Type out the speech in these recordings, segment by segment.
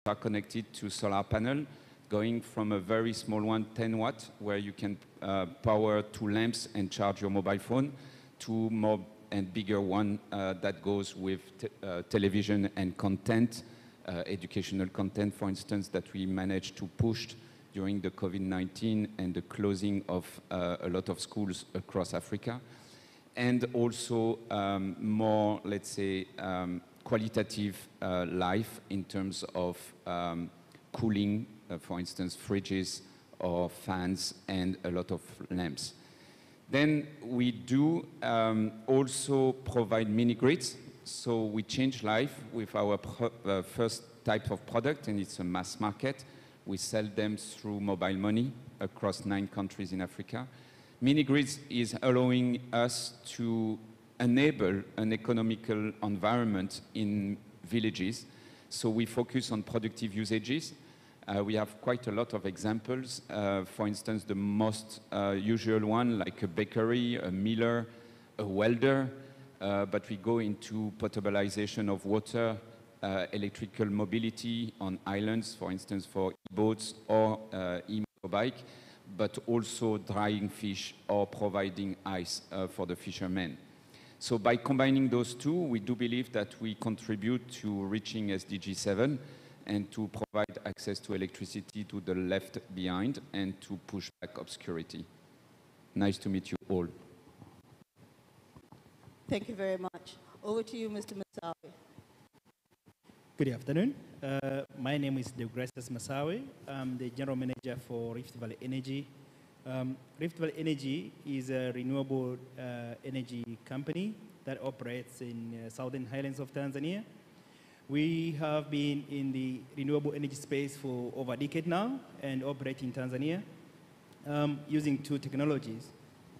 are connected to solar panel, going from a very small one, 10 watt, where you can power 2 lamps and charge your mobile phone, to more and bigger one that goes with television and content, educational content, for instance, that we managed to push during the COVID-19 and the closing of a lot of schools across Africa. And also more, let's say, qualitative life in terms of cooling, for instance, fridges or fans and a lot of lamps. Then we do also provide mini-grids. So we change life with our first type of product, and it's a mass market. We sell them through mobile money across 9 countries in Africa. Mini-grids is allowing us to enable an economical environment in villages. So we focus on productive usages. We have quite a lot of examples. For instance, the most usual one, like a bakery, a miller, a welder, but we go into potabilization of water, electrical mobility on islands, for instance, for e-boats or e-motorbike, but also drying fish or providing ice for the fishermen. So by combining those two, we do believe that we contribute to reaching SDG 7 and to provide access to electricity to the left behind and to push back obscurity. Nice to meet you all. Thank you very much. Over to you, Mr. Masawi. Good afternoon. My name is Deogratias Masawi. I'm the General Manager for Rift Valley Energy. Rift Valley Energy is a renewable energy company that operates in Southern Highlands of Tanzania. We have been in the renewable energy space for over a decade now and operate in Tanzania using 2 technologies.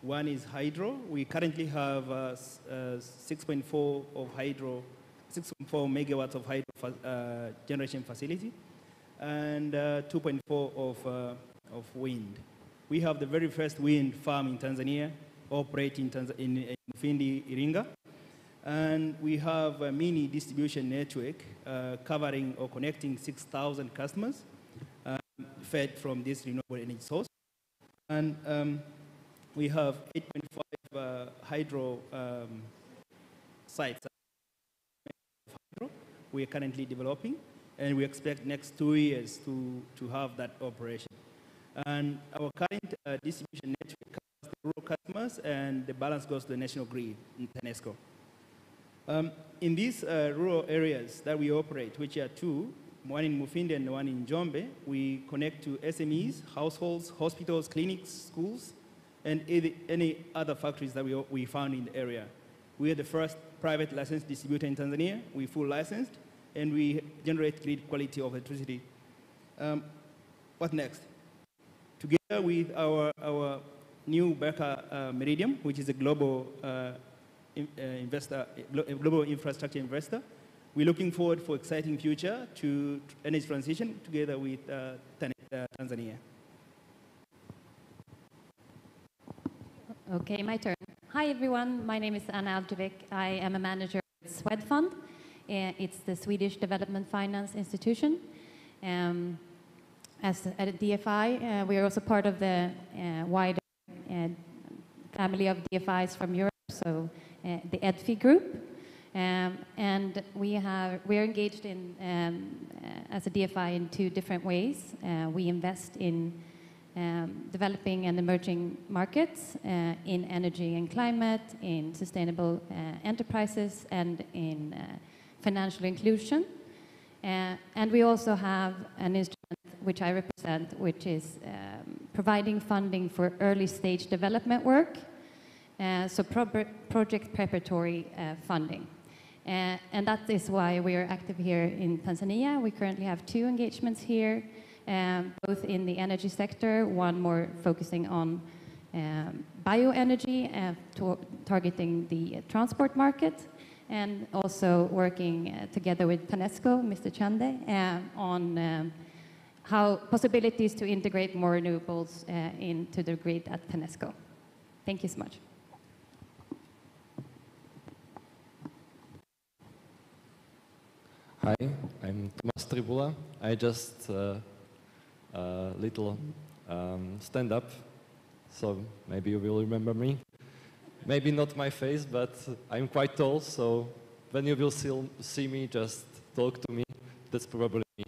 One is hydro. We currently have 6.4 megawatts of hydro generation facility and 2.4 of wind. We have the very first wind farm in Tanzania, operating in Mufindi, Iringa. And we have a mini distribution network covering or connecting 6,000 customers fed from this renewable energy source. And we have 8.5 hydro sites we are currently developing, and we expect next 2 years to have that operation. And our current distribution network covers the rural customers, and the balance goes to the national grid in TANESCO. In these rural areas that we operate, which are 2, one in Mufindi and one in Njombe, we connect to SMEs, households, hospitals, clinics, schools, and any other factories that we found in the area. We are the first private licensed distributor in Tanzania. We're full licensed, and we generate grid quality of electricity. What next? Together with our new Berka Meridian, which is a global global infrastructure investor, we're looking forward for exciting future to energy transition together with Tanzania. Okay, my turn. Hi everyone, my name is Anna Aljovic. I am a manager at Swedfund. It's the Swedish Development Finance Institution. As a DFI, we are also part of the wider family of DFIs from Europe, so the EDFI group. And we are engaged in, as a DFI in 2 different ways. We invest in developing and emerging markets in energy and climate, in sustainable enterprises, and in financial inclusion. And we also have an instrument which I represent, which is providing funding for early stage development work, so project preparatory funding. And that is why we are active here in Tanzania. We currently have 2 engagements here, both in the energy sector, one more focusing on bioenergy, targeting the transport market, and also working together with TANESCO, Mr. Chande, on how possibilities to integrate more renewables into the grid at TANESCO. Thank you so much. Hi, I'm Tomas Tribula. I just little stand-up, so maybe you will remember me. Maybe not my face, but I'm quite tall, so when you will see me, just talk to me. That's probably me.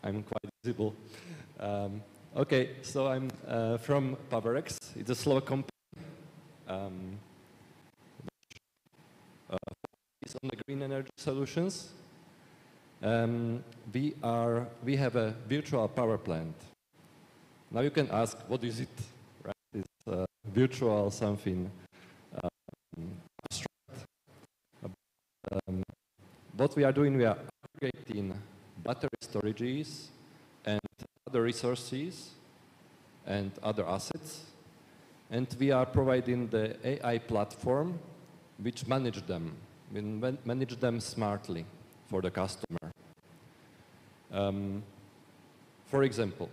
I'm quite visible. Okay, so I'm from PowerX. It's a Slovak company. Is on the green energy solutions. We have a virtual power plant. Now you can ask, what is it? Right? It's virtual something abstract. What we are doing, we are aggregating battery storages and other resources and other assets, and we are providing the AI platform which manage them. We manage them smartly for the customer. For example,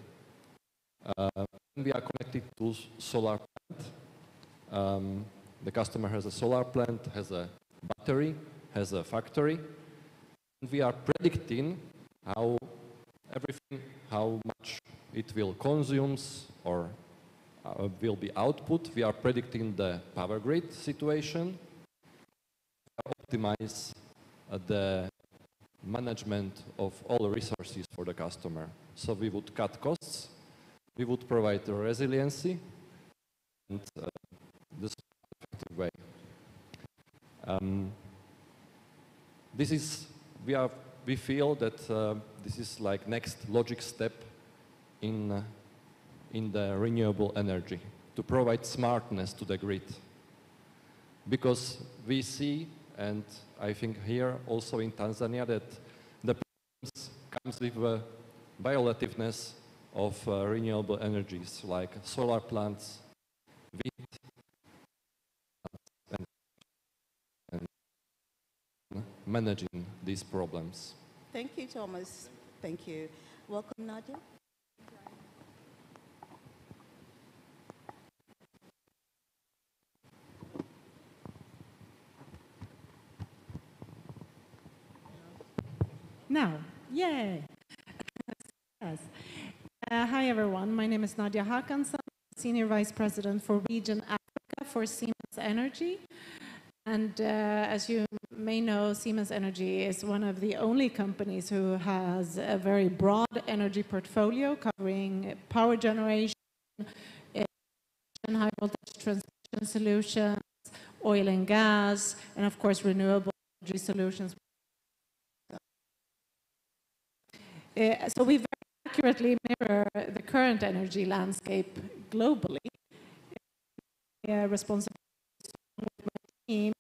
when we are connected to solar plant, the customer has a solar plant, has a battery, has a factory, and we are predicting how much it will consume or will be output. We are predicting the power grid situation, optimize the management of all resources for the customer. So we would cut costs, we would provide the resiliency, and this effective way. We feel that this is like next logic step in the renewable energy, to provide smartness to the grid. Because we see, and I think here also in Tanzania, that the problems comes with the violativeness of renewable energies like solar plants, wind, and managing these problems. Thank you, Thomas. Thank you. Welcome, Nadia. Now, yay! Yes. Hi everyone, my name is Nadia Hakansson, Senior Vice President for Region Africa for Siemens Energy. And as you may know, Siemens Energy is one of the only companies who has a very broad energy portfolio covering power generation, high voltage transmission solutions, oil and gas, and of course renewable energy solutions. So we very accurately mirror the current energy landscape globally. Responsibility with my team,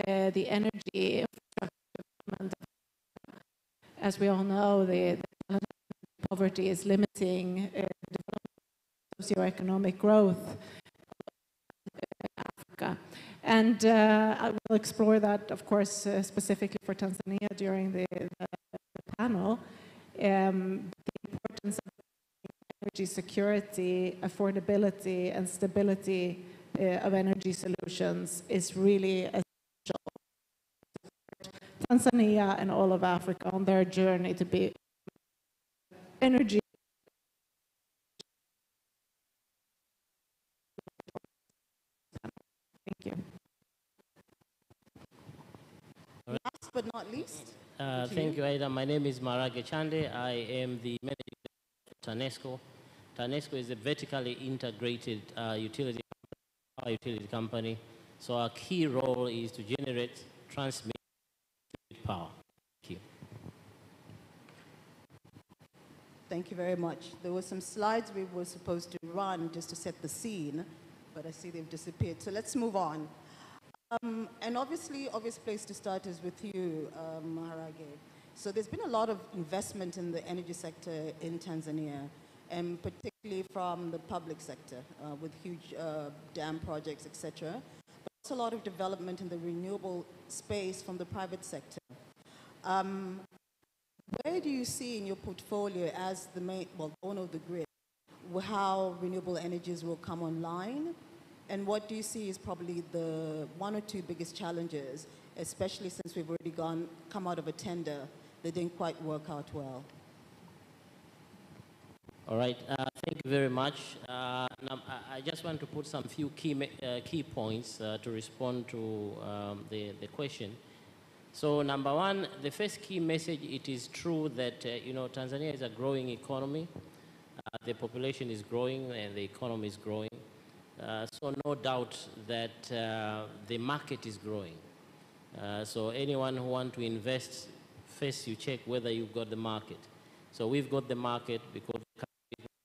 the energy infrastructure development. As we all know, the poverty is limiting socioeconomic growth in Africa. And I will explore that, of course, specifically for Tanzania during the panel. The importance of energy security, affordability, and stability of energy solutions is really essential to support Tanzania and all of Africa on their journey to be energy. Thank you. Last but not least. Thank you, Aida. My name is Marage Chande. I am the manager of TANESCO. TANESCO is a vertically integrated utility company. So our key role is to generate, transmit power. Thank you. Thank you very much. There were some slides we were supposed to run just to set the scene, but I see they've disappeared. So let's move on. And obviously, obvious place to start is with you, Maharage. So there's been a lot of investment in the energy sector in Tanzania, and particularly from the public sector, with huge dam projects, etc. But also a lot of development in the renewable space from the private sector. Where do you see in your portfolio as the main, owner of the grid, how renewable energies will come online? And what do you see is probably the one or two biggest challenges, especially since we've already come out of a tender that didn't quite work out well? All right, thank you very much. Now, I just want to put some few key points to respond to the question. So number one, the first key message, it is true that, you know, Tanzania is a growing economy. The population is growing and the economy is growing. So no doubt that the market is growing. So anyone who wants to invest, first you check whether you've got the market. So we've got the market because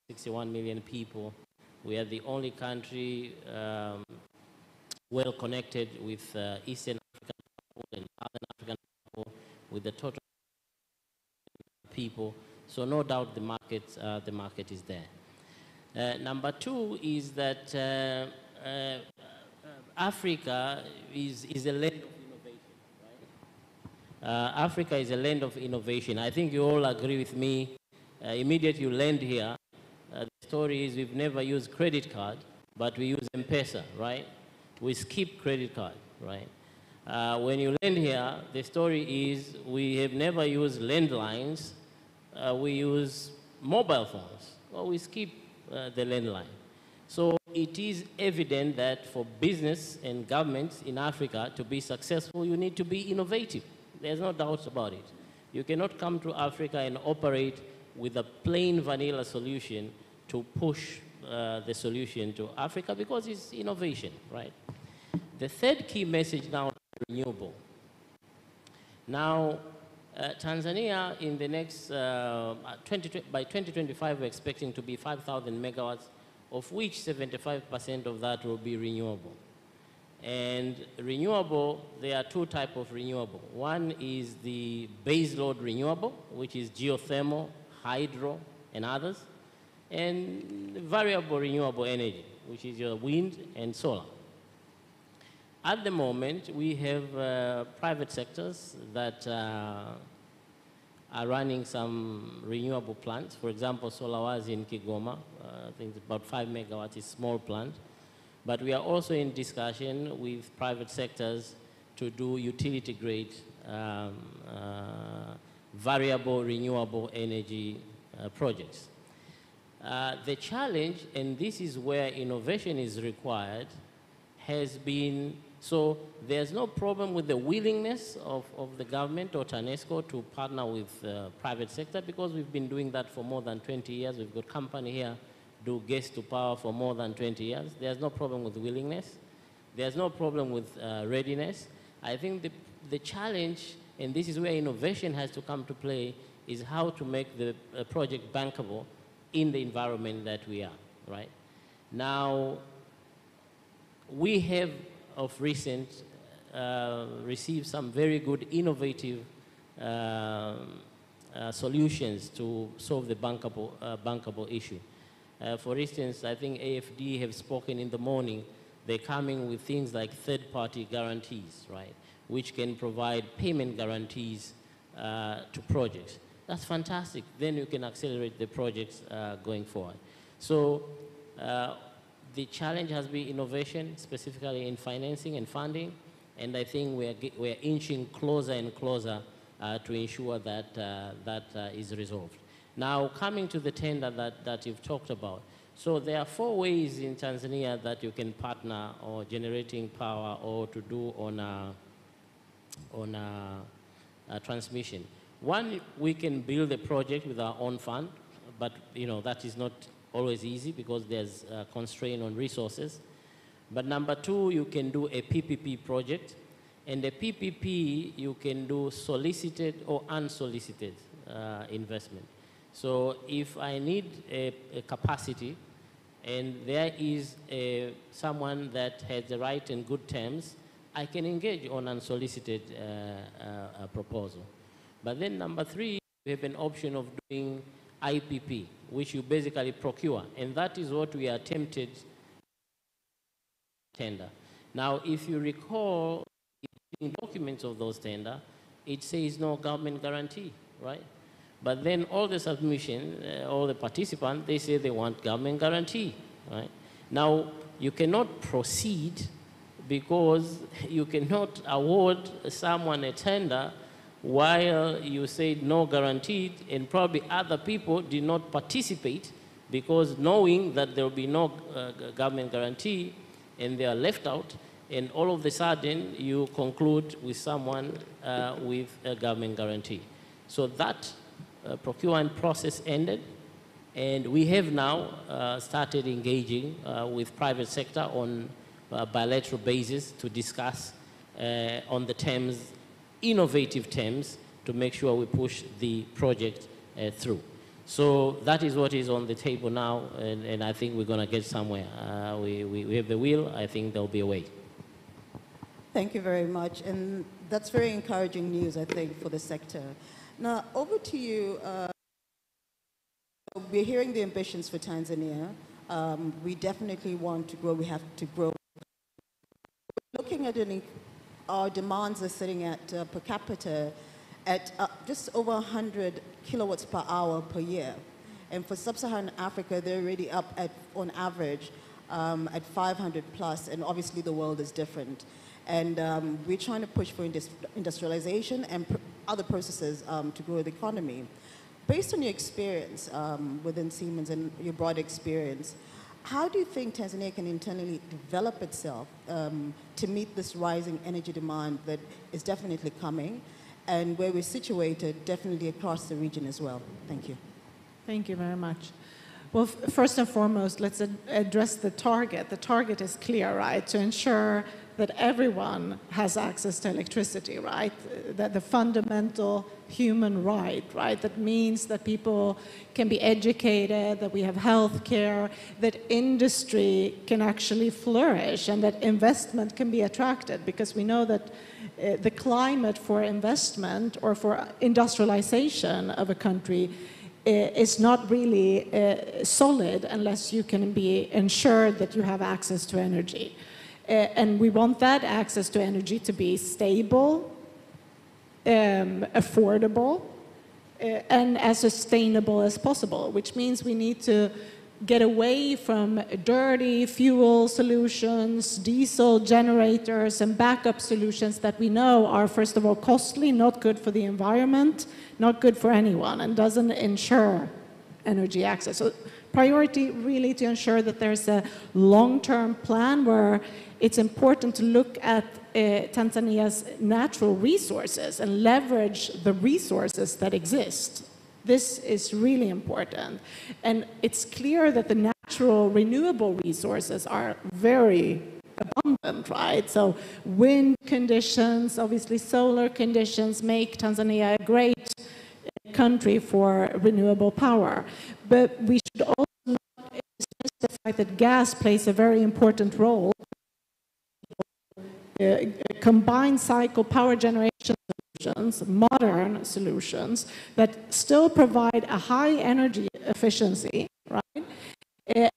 61 million people. We are the only country well connected with Eastern African people and Southern African people, with the total people. So no doubt the market is there. Number two is that Africa is a land of innovation, right? Africa is a land of innovation. I think you all agree with me. Immediately you land here, the story is we've never used credit card, but we use M-Pesa, right? We skip credit card, right? When you land here, the story is we have never used landlines. We use mobile phones. Well, we skip the landline. So it is evident that for business and governments in Africa to be successful, you need to be innovative. There's no doubt about it. You cannot come to Africa and operate with a plain vanilla solution to push the solution to Africa, because it's innovation, right? The third key message now is renewable. Now, Tanzania in the next, by 2025, we're expecting to be 5,000 megawatts, of which 75% of that will be renewable. And renewable, there are two types of renewable. One is the base load renewable, which is geothermal, hydro, and others, and variable renewable energy, which is your wind and solar. At the moment, we have private sectors that are running some renewable plants. For example, SolarWaz in Kigoma, I think it's about 5 megawatts, it's a small plant. But we are also in discussion with private sectors to do utility grade variable renewable energy projects. The challenge, and this is where innovation is required, has been, so there's no problem with the willingness of the government or TANESCO to partner with the private sector, because we've been doing that for more than 20 years. We've got company here do gas to power for more than 20 years. There's no problem with willingness. There's no problem with readiness. I think the challenge, and this is where innovation has to come to play, is how to make the project bankable in the environment that we are, right? Now, we have of recent received some very good innovative solutions to solve the bankable issue. For instance, I think AFD have spoken in the morning. They're coming with things like third-party guarantees, right, which can provide payment guarantees to projects. That's fantastic. Then you can accelerate the projects going forward. So the challenge has been innovation, specifically in financing and funding, and I think we're inching closer and closer to ensure that that is resolved. Now, coming to the tender that you've talked about, so there are 4 ways in Tanzania that you can partner or generating power or to do on a transmission. One, we can build a project with our own fund, but you know that is not always easy because there's a constraint on resources. But number 2, you can do a PPP project, and a PPP you can do solicited or unsolicited investment. So if I need a capacity, and there is someone that has the right and good terms, I can engage on unsolicited proposal. But then number 3, we have an option of doing IPP, which you basically procure, and that is what we attempted tender. Now, if you recall in documents of those tender, it says no government guarantee, right? But then all the submission, all the participants, they say they want government guarantee, right? Now, you cannot proceed because you cannot award someone a tender while you said no guaranteed, and probably other people did not participate because knowing that there will be no government guarantee and they are left out, and all of a sudden you conclude with someone with a government guarantee. So that procurement process ended, and we have now started engaging with private sector on a bilateral basis to discuss on the terms, innovative terms, to make sure we push the project through. So that is what is on the table now, and I think we're going to get somewhere. We have the will. I think there'll be a way. Thank you very much. And that's very encouraging news, I think, for the sector. Now, over to you. We're hearing the ambitions for Tanzania. We definitely want to grow. We have to grow. Looking at our demands are sitting at per capita at just over 100 kilowatts per hour per year. And for sub-Saharan Africa, they're already up at, on average, at 500 plus, and obviously the world is different. And we're trying to push for industrialization and other processes to grow the economy. Based on your experience within Siemens and your broad experience, how do you think Tanzania can internally develop itself to meet this rising energy demand that is definitely coming, and where we're situated definitely across the region as well? Thank you. Thank you very much. Well, first and foremost, let's address the target. The target is clear, right? To ensure that everyone has access to electricity, right? That the fundamental human right, right? That means that people can be educated, that we have health care, that industry can actually flourish, and that investment can be attracted, because we know that the climate for investment or for industrialization of a country is not really solid unless you can be ensured that you have access to energy. And we want that access to energy to be stable, affordable, and as sustainable as possible, which means we need to get away from dirty fuel solutions, diesel generators, and backup solutions that we know are, first of all, costly, not good for the environment, not good for anyone, and doesn't ensure energy access. So priority really to ensure that there's a long-term plan where it's important to look at Tanzania's natural resources and leverage the resources that exist. This is really important. And it's clear that the natural renewable resources are very abundant, right? So wind conditions, obviously solar conditions make Tanzania a great country for renewable power. But we should also not dismiss the fact that gas plays a very important role. Combined cycle power generation solutions, modern solutions that still provide a high energy efficiency, right? And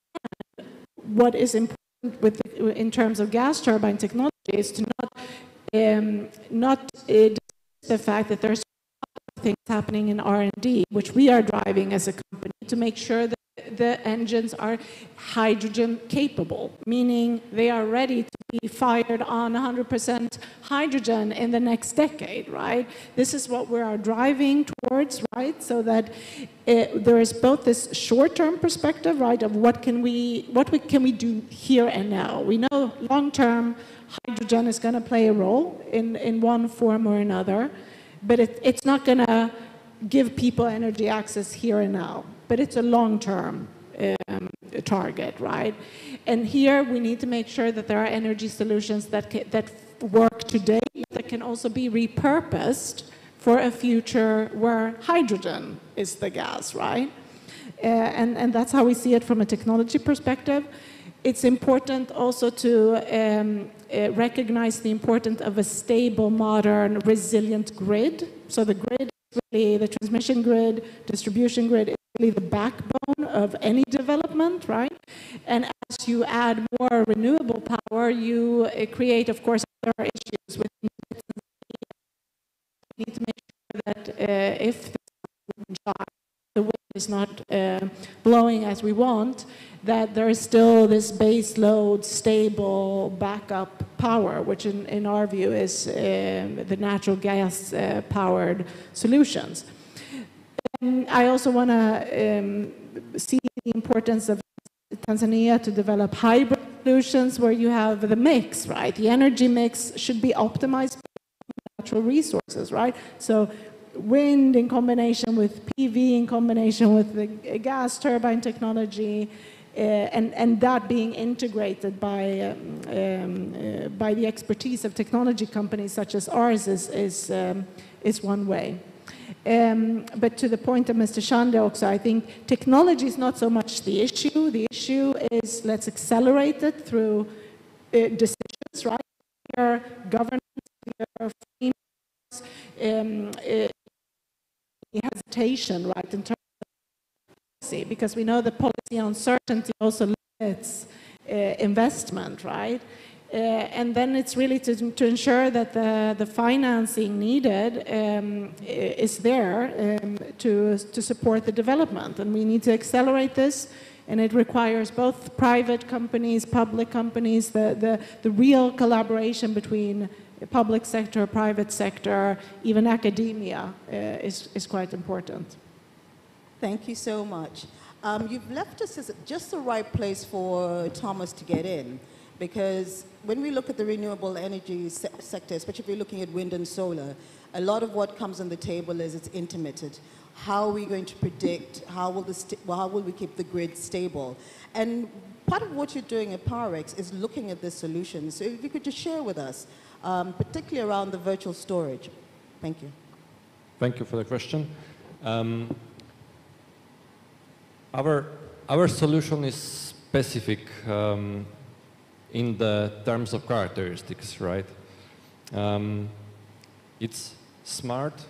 what is important in terms of gas turbine technology is to not dismiss the fact that there's things happening in R&D, which we are driving as a company to make sure that the engines are hydrogen capable, meaning they are ready to be fired on 100% hydrogen in the next decade, right? This is what we are driving towards, right? So that there is both this short-term perspective, right, of what can we do here and now. We know long-term hydrogen is going to play a role in one form or another, but it's not going to give people energy access here and now. But it's a long-term target, right? And here we need to make sure that there are energy solutions that work today that can also be repurposed for a future where hydrogen is the gas, right? And that's how we see it from a technology perspective. It's important also to recognize the importance of a stable, modern, resilient grid. So the grid is really, the transmission grid, distribution grid, the backbone of any development, right? And as you add more renewable power, you create, of course, other issues with we need to make sure that if the wind is not blowing as we want, that there is still this base load, stable backup power, which in our view is the natural gas powered solutions. And I also want to see the importance of Tanzania to develop hybrid solutions where you have the mix, right? The energy mix should be optimized by natural resources, right? So wind in combination with PV, in combination with the gas turbine technology, and that being integrated by the expertise of technology companies such as ours is one way. But to the point of Mr. Shande also, I think technology is not so much the issue. The issue is let's accelerate it through decisions, right? Clear governance, clear frameworks, hesitation, right, in terms of policy, because we know the policy uncertainty also limits investment, right? And then it's really to ensure that the financing needed is there to support the development. And we need to accelerate this, and it requires both private companies, public companies, the real collaboration between public sector, private sector, even academia is quite important. Thank you so much. You've left us as just the right place for Thomas to get in, because when we look at the renewable energy sector, especially if we're looking at wind and solar, a lot of what comes on the table is it's intermittent. How are we going to predict? How will we keep the grid stable? And part of what you're doing at PowerX is looking at this solution. So if you could just share with us, particularly around the virtual storage. Thank you. Thank you for the question. Our solution is specific in the terms of characteristics, right? It's smart,